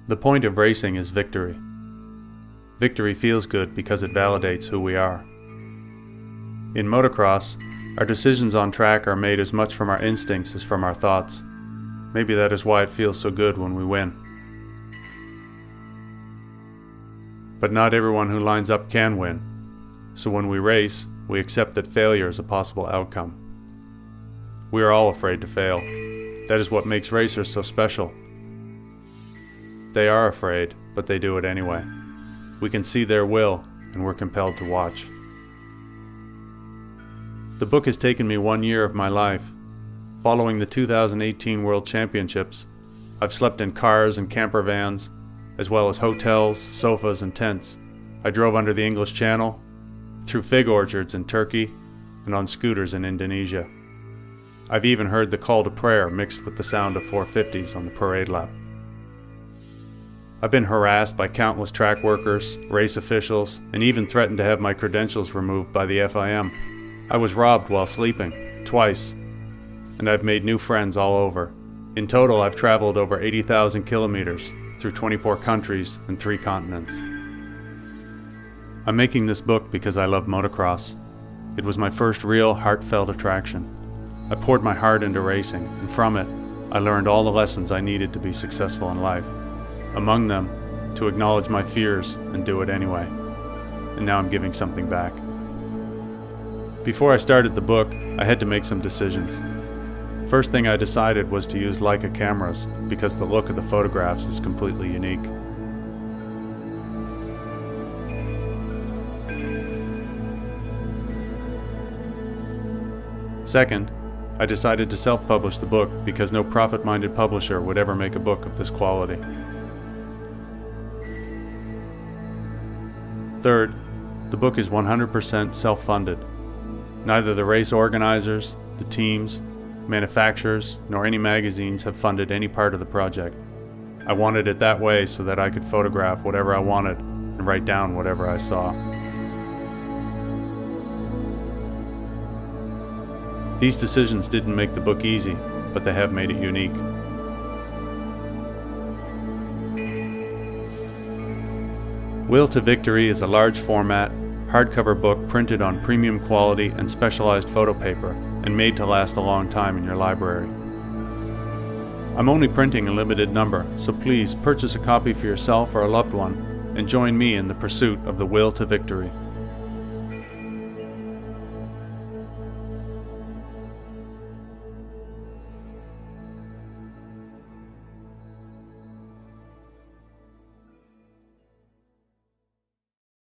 The point of racing is victory. Victory feels good because it validates who we are. In motocross, our decisions on track are made as much from our instincts as from our thoughts. Maybe that is why it feels so good when we win. But not everyone who lines up can win, so when we race, we accept that failure is a possible outcome. We are all afraid to fail. That is what makes racers so special. They are afraid, but they do it anyway. We can see their will, and we're compelled to watch. The book has taken me 1 year of my life. Following the 2018 World Championships, I've slept in cars and camper vans, as well as hotels, sofas, and tents. I drove under the English Channel, through fig orchards in Turkey, and on scooters in Indonesia. I've even heard the call to prayer mixed with the sound of 450s on the parade lap. I've been harassed by countless track workers, race officials, and even threatened to have my credentials removed by the FIM. I was robbed while sleeping, twice, and I've made new friends all over. In total, I've traveled over 80,000 kilometers through 24 countries and 3 continents. I'm making this book because I love motocross. It was my first real, heartfelt attraction. I poured my heart into racing, and from it, I learned all the lessons I needed to be successful in life. Among them, to acknowledge my fears and do it anyway. And now I'm giving something back. Before I started the book, I had to make some decisions. First thing I decided was to use Leica cameras because the look of the photographs is completely unique. Second, I decided to self-publish the book because no profit-minded publisher would ever make a book of this quality. Third, the book is 100% self-funded. Neither the race organizers, the teams, manufacturers, nor any magazines have funded any part of the project. I wanted it that way so that I could photograph whatever I wanted and write down whatever I saw. These decisions didn't make the book easy, but they have made it unique. Will to Victory is a large format, hardcover book printed on premium quality and specialized photo paper and made to last a long time in your library. I'm only printing a limited number, so please purchase a copy for yourself or a loved one and join me in the pursuit of the will to victory.